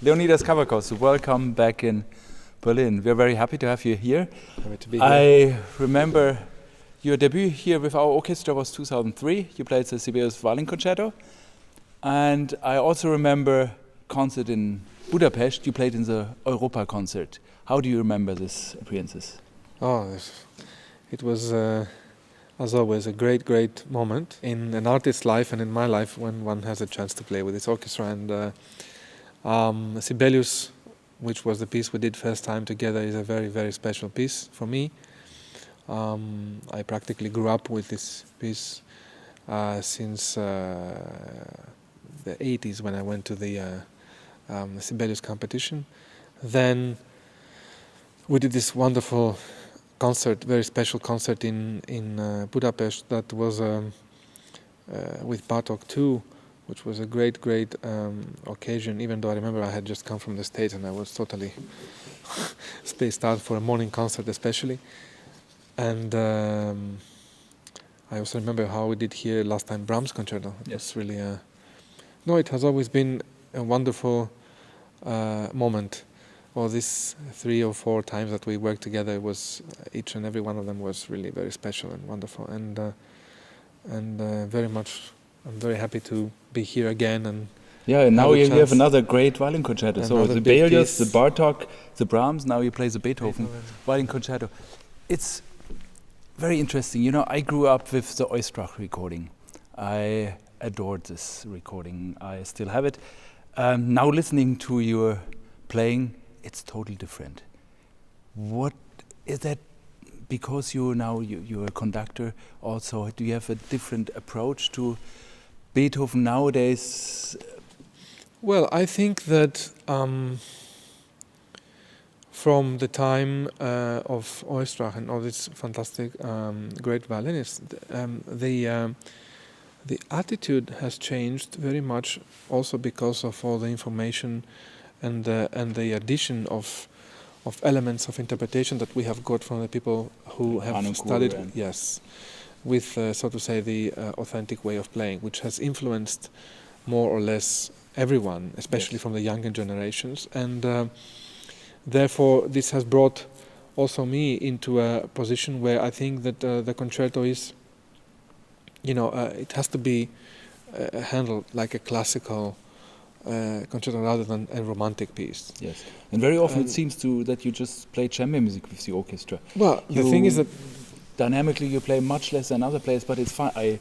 Leonidas Kavakos, welcome back in Berlin. We're very happy to have you here. Happy to be here. I remember your debut here with our orchestra was 2003. You played the Sibelius Violin Concerto. And I also remember concert in Budapest. You played in the Europa concert. How do you remember these appearances? Oh, it was, as always, a great moment in an artist's life and in my life when one has a chance to play with this orchestra. And Sibelius, which was the piece we did first time together, is a very special piece for me. I practically grew up with this piece since the 80s when I went to the Sibelius competition. Then we did this wonderful concert, very special concert in Budapest that was with Bartók too, which was a great occasion, even though I remember I had just come from the States and I was totally spaced out for a morning concert especially. And I also remember how we did here last time Brahms concerto. It was really no, it has always been a wonderful moment. All these 3 or 4 times that we worked together, was each and every one of them was really very special and wonderful, and very much. I'm very happy to be here again. And and now you have another great violin concerto. So the Sibelius, the Bartók, the Brahms. Now you play the Beethoven violin concerto. It's very interesting. You know, I grew up with the Oistrakh recording. I adored this recording. I still have it. Now listening to your playing, it's totally different. What is that? Because you're a conductor also, do you have a different approach to Beethoven nowadays? Well, I think that from the time of Oistrakh and all these fantastic great violinists, the attitude has changed very much, also because of all the information and the addition of elements of interpretation that we have got from the people who have studied, with so to say the authentic way of playing, which has influenced more or less everyone, especially from the younger generations, and therefore this has brought also me into a position where I think that the concerto is, it has to be handled like a classical concerto rather than a romantic piece. Yes, and very often it seems that you just play chamber music with the orchestra. Well, the thing is that dynamically you play much less than other players, but it's fine. I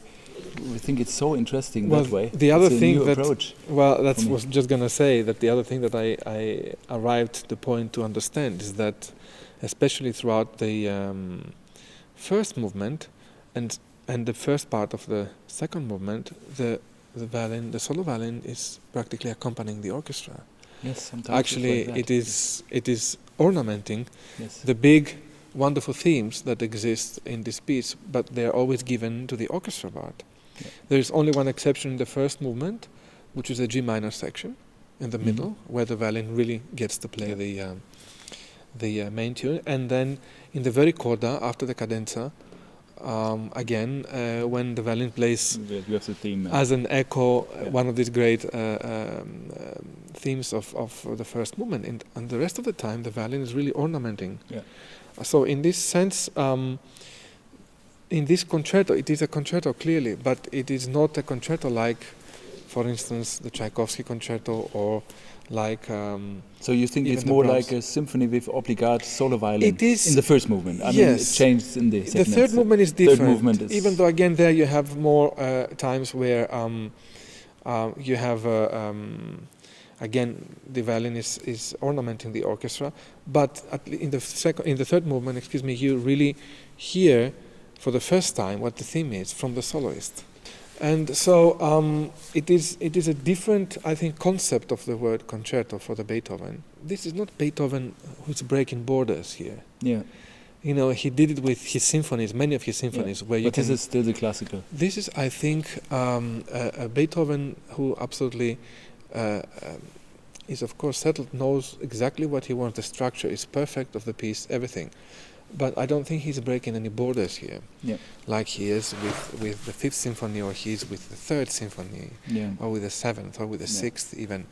think it's so interesting that way. The other thing was just gonna say that the other thing that I arrived to the point to understand is that, especially throughout the first movement and the first part of the second movement, the violin, the solo violin, is practically accompanying the orchestra. Yes, sometimes actually like it is ornamenting the big wonderful themes that exist in this piece, but they are always given to the orchestra part. There is only one exception in the first movement, which is the G minor section in the middle, where the violin really gets to play the main tune, and then in the very coda after the cadenza, again, when the violin plays you have the theme, as an echo, one of these great themes of the first movement, and the rest of the time the violin is really ornamenting. So in this sense, in this concerto, it is a concerto clearly, but it is not a concerto like, for instance, the Tchaikovsky concerto, or like. So you think it's more like a symphony with obligate solo violin? It is in the first movement. I mean, it changed in the second. The third movement is different. Third movement is, even though again there you have more times where you have. Again, the violin is ornamenting the orchestra, but in the third movement, you really hear for the first time what the theme is from the soloist, and so it is a different, I think, concept of the word concerto for the Beethoven. This is not Beethoven who's breaking borders here. He did it with his symphonies, many of his symphonies. But this is still the classical. This is, I think, a Beethoven who absolutely. Is of course settled, knows exactly what he wants, the structure is perfect of the piece, everything. but I don't think he's breaking any borders here, like he is with the Fifth Symphony, or he is with the Third Symphony, or with the Seventh, or with the Sixth even,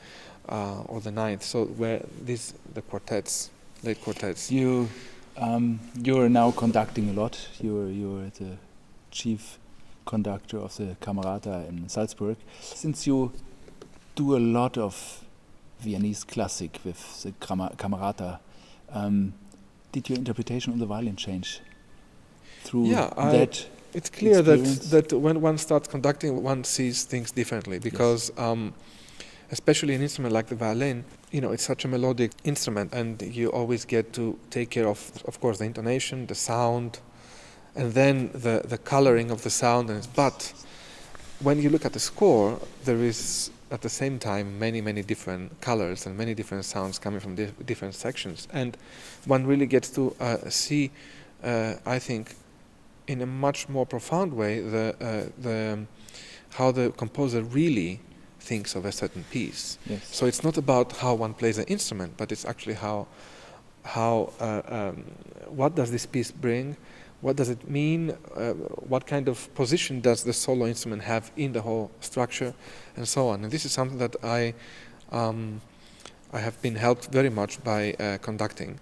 or the Ninth. So where the quartets, late quartets. You're now conducting a lot. You're the chief conductor of the Camerata in Salzburg. Since you do a lot of Viennese classic with the Camerata, did your interpretation on the violin change through that? It's clear that when one starts conducting, one sees things differently, because especially an instrument like the violin, it's such a melodic instrument, and you always get to take care of course, the intonation, the sound, and then the coloring of the sound. But when you look at the score, there is at the same time many different colors and many different sounds coming from different sections, and one really gets to see, I think, in a much more profound way how the composer really thinks of a certain piece. So it's not about how one plays the instrument, but it's actually what does this piece bring, what does it mean, what kind of position does the solo instrument have in the whole structure, and so on. And this is something that I have been helped very much by conducting.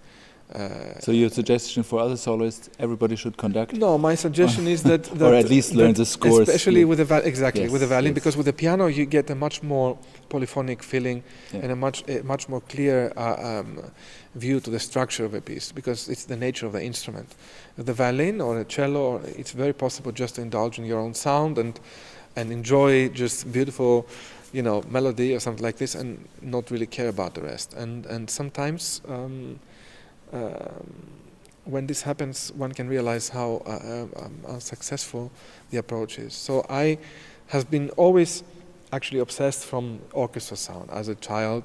So your suggestion for other soloists, everybody should conduct? No, my suggestion is that or at least learn the scores. Especially with the with the violin, because with the piano you get a much more polyphonic feeling and a much more clear view to the structure of a piece, because it's the nature of the instrument. With the violin or a cello, it's very possible just to indulge in your own sound and enjoy just beautiful, melody or something like this, and not really care about the rest. And sometimes. When this happens, one can realize how unsuccessful the approach is. So I have been always actually obsessed from orchestra sound. As a child,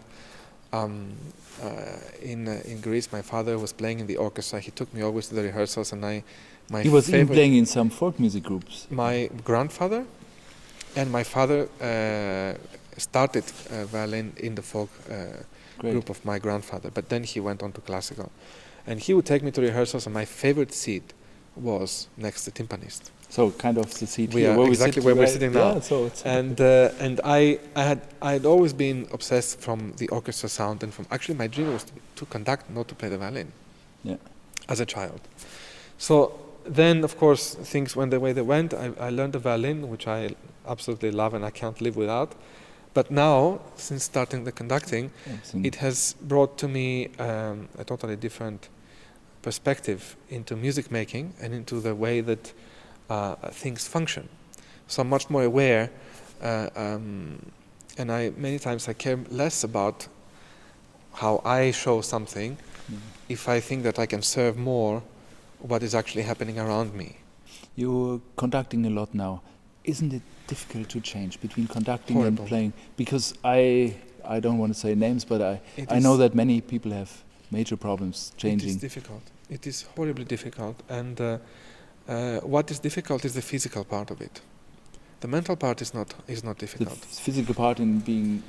in Greece, my father was playing in the orchestra. He took me always to the rehearsals, and he was even playing in some folk music groups. My grandfather and my father started violin in the folk group of my grandfather, but then he went on to classical. And he would take me to rehearsals, and my favorite seat was next to the timpanist. So kind of the seat here, where we're sitting now. Yeah, and I had always been obsessed from the orchestra sound, and from actually my dream was to conduct, not to play the violin. As a child. So then, of course, things went the way they went. I learned the violin, which I absolutely love and I can't live without. But now, since starting the conducting, it has brought to me a totally different perspective into music making and into the way that things function. So I'm much more aware, and many times I care less about how I show something if I think that I can serve more what is actually happening around me. You're conducting a lot now. Isn't it difficult to change between conducting and playing? Because I don't want to say names, but I know that many people have major problems changing. It is difficult. It is horribly difficult. And what is difficult is the physical part of it. The mental part is not difficult. The physical part in being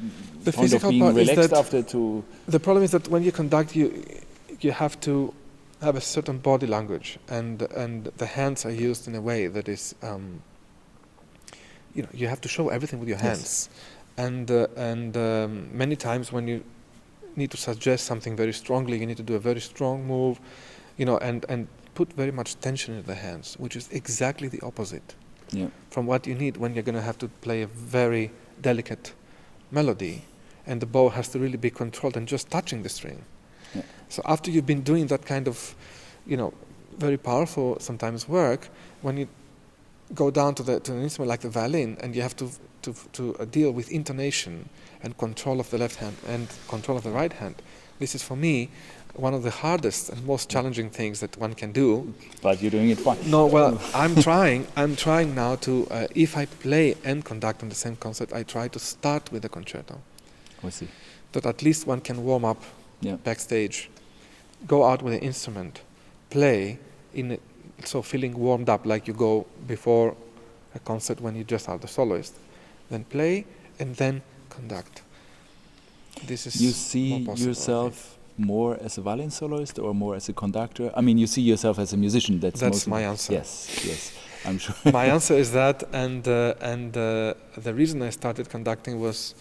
the physical being part relaxed is that after to. The problem is that when you conduct, you have to have a certain body language, and the hands are used in a way that is. You have to show everything with your hands, and many times when you need to suggest something very strongly, you need to do a very strong move, and put very much tension in the hands, which is exactly the opposite from what you need when you're going to have to play a very delicate melody, and the bow has to really be controlled and just touching the string. So after you've been doing that kind of, very powerful sometimes work, when you go down to an instrument like the violin, and you have to deal with intonation and control of the left hand and control of the right hand. This is for me one of the hardest and most challenging things that one can do. But you're doing it fine. No, well, I'm trying now to, if I play and conduct on the same concert, I try to start with the concerto. I see. That at least one can warm up backstage, go out with the instrument, play so feeling warmed up, like you go before a concert when you just are the soloist, then play and then conduct. This is you see yourself more as a violin soloist or more as a conductor? I mean, you see yourself as a musician. That's my answer. Yes, I'm sure. My answer is that, and the reason I started conducting was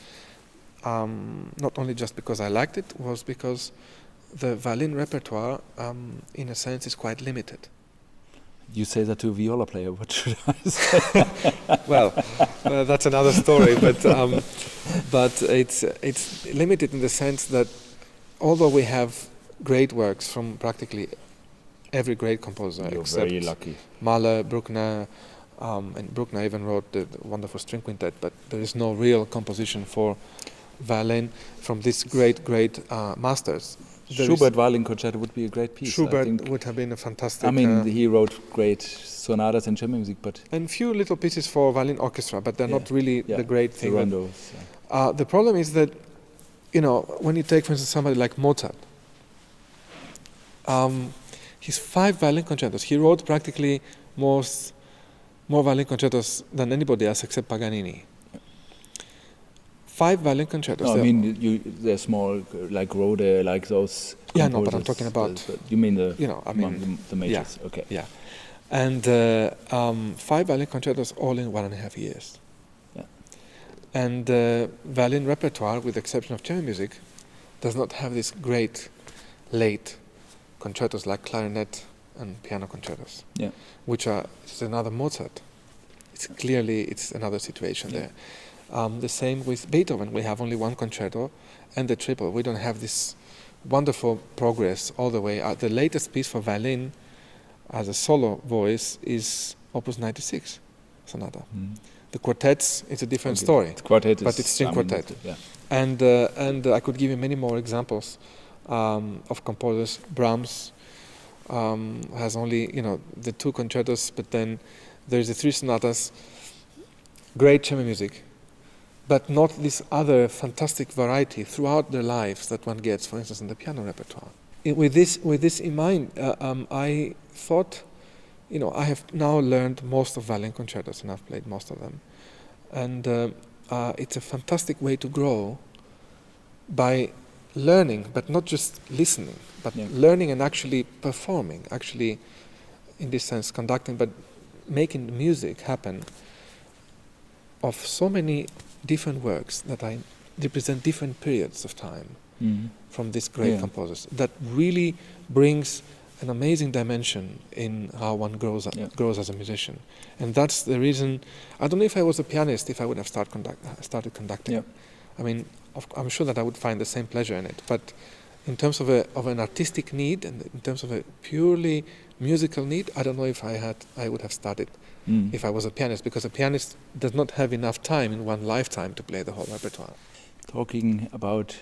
not only just because I liked it, was because the violin repertoire, in a sense, is quite limited. You say that to a viola player. What should I say? well, that's another story. But it's limited in the sense that although we have great works from practically every great composer, you're except very lucky. Mahler, Bruckner, and Bruckner even wrote the wonderful string quintet. But there is no real composition for violin from these great masters. Schubert violin concerto would be a great piece. Schubert would have been a fantastic. I mean, he wrote great sonatas and chamber music, but and few little pieces for violin orchestra, but they're not really the great thing. The rondos. The problem is that, when you take, for instance, somebody like Mozart, his 5 violin concertos. He wrote practically more violin concertos than anybody else except Paganini. 5 violin concertos. No, I mean, they're small, like Rode, like those. Yeah, no, but I'm talking about. You mean the the majors? Yeah, okay. Yeah, and 5 violin concertos all in 1.5 years. Yeah. And violin repertoire, with the exception of chamber music, does not have these great late concertos like clarinet and piano concertos. Yeah. Which it's another Mozart. It's another situation there. The same with Beethoven. We have only 1 concerto and the triple. We don't have this wonderful progress all the way. The latest piece for violin as a solo voice is Opus 96 sonata. The quartets, it's a different story. The quartet but it's string quartet. And I could give you many more examples of composers. Brahms has only the 2 concertos, but then there's the 3 sonatas. Great chamber music. But not this other fantastic variety throughout their lives that one gets, for instance, in the piano repertoire. With this in mind, I thought, I have now learned most of violin concertos, and I've played most of them. And it's a fantastic way to grow by learning, but not just listening, but learning and actually performing, actually, in this sense, conducting, but making the music happen of so many different works that represent different periods of time from these great composers. That really brings an amazing dimension in how one grows as a musician. And that's the reason. I don't know if I was a pianist, if I would have started conducting. I mean, I'm sure that I would find the same pleasure in it. But in terms of an artistic need and in terms of a purely musical need, I don't know if I would have started if I was a pianist, because a pianist does not have enough time in one lifetime to play the whole repertoire. Talking about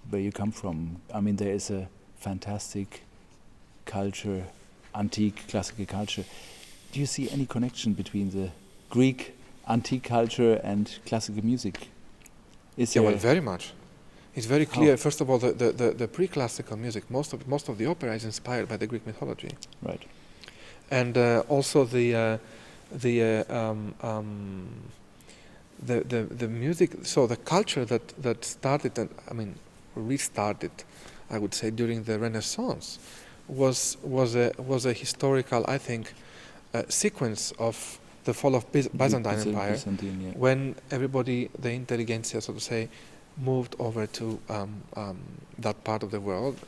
where you come from, I mean, there is a fantastic culture, antique, classical culture. Do you see any connection between the Greek antique culture and classical music? Well, very much. It's very clear. First of all, the pre-classical music, most of the opera is inspired by the Greek mythology. Right. And also the music. So the culture that started, and restarted, I would say, during the Renaissance, was a historical, I think, sequence of the fall of Byzantine Empire, when everybody, the intelligentsia, so to say, moved over to that part of the world,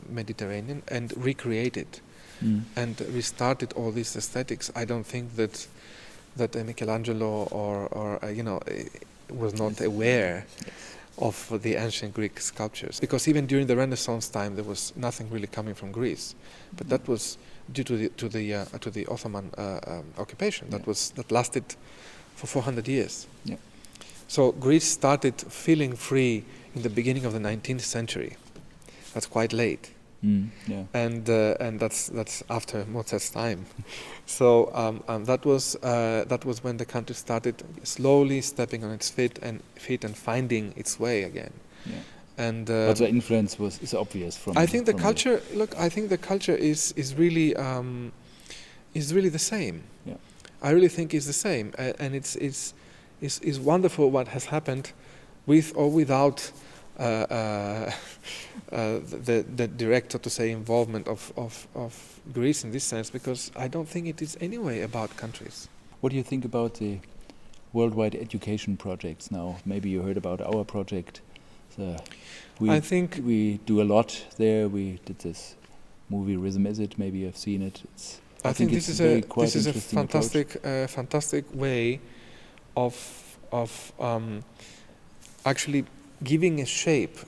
Mediterranean, and recreated and restarted all these aesthetics. I don't think that Michelangelo or was not aware of the ancient Greek sculptures, because even during the Renaissance time there was nothing really coming from Greece, but that was due to the Ottoman occupation that lasted for 400 years. Yeah. So Greece started feeling free in the beginning of the 19th century. That's quite late. And that's after Mozart's time. So that was when the country started slowly stepping on its feet and finding its way again. Yeah. And but the influence is obvious from. I think the culture. Look, I think the culture is really the same. Yeah. I really think it's the same, and it's wonderful what has happened with or without the direct, so to say, involvement of Greece in this sense, because I don't think it is anyway about countries. What do you think about the worldwide education projects now? Maybe you heard about our project. I think we do a lot there. We did this movie Rhythm Is It? Maybe you've seen it. I think this is a fantastic way of actually giving a shape,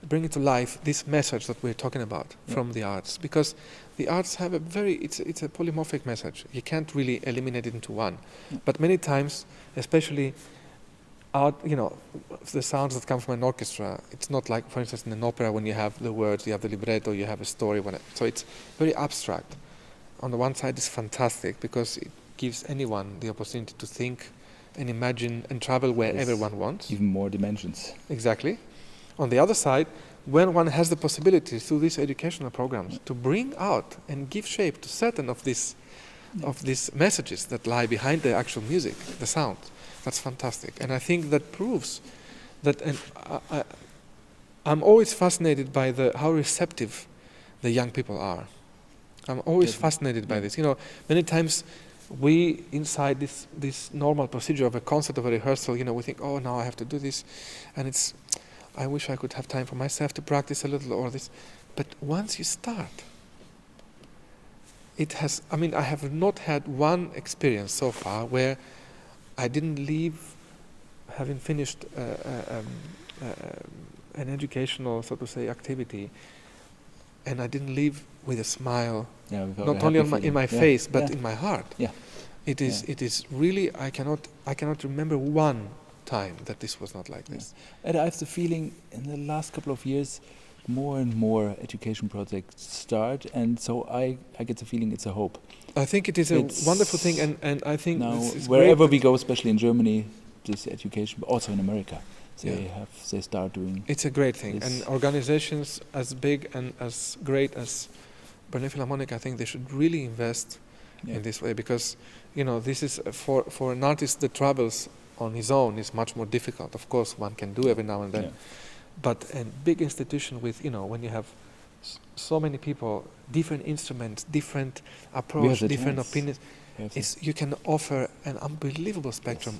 bringing to life this message that we're talking about from the arts, because the arts have it's a polymorphic message. You can't really eliminate it into one, but many times, especially the sounds that come from an orchestra, it's not like, for instance, in an opera when you have the words, you have the libretto, you have a story, so it's very abstract. On the one side, it's fantastic because it gives anyone the opportunity to think and imagine and travel wherever one wants. Even more dimensions. Exactly. On the other side, when one has the possibility through these educational programs to bring out and give shape to certain of these messages that lie behind the actual music, the sound, that's fantastic. And I think that proves that, and I'm always fascinated by how receptive the young people are. I'm always fascinated by this. Many times we, inside this normal procedure of a concert, of a rehearsal, we think, oh, now I have to do this, and I wish I could have time for myself to practice a little or this. But once you start, I have not had one experience so far where I didn't leave having finished an educational, so to say, activity, and I didn't leave with a smile, not only in my face, but in my heart. Yeah. It is really, I cannot remember one time that this was not like this. And I have the feeling in the last couple of years, more and more education projects start, and so I get the feeling it's a hope. I think it's a wonderful thing, and I think now it's wherever we go, especially in Germany, this education, but also in America, they start doing. It's a great thing, and organizations as big and as great as Berlin Philharmonic, I think they should really invest in this way, because this is for an artist that travels on his own is much more difficult. Of course, one can do every now and then, but a big institution with when you have so many people, different instruments, different approach, different opinions, you can offer an unbelievable spectrum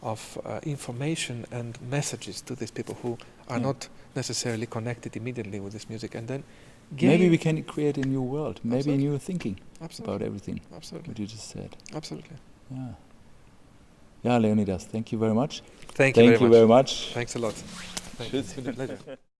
of information and messages to these people who are not necessarily connected immediately with this music, and then maybe we can create a new world, maybe a new thinking about everything. Absolutely. What you just said. Absolutely. Yeah, Leonidas, thank you very much. Thank you very much. Very much. Thanks a lot. It's been a pleasure.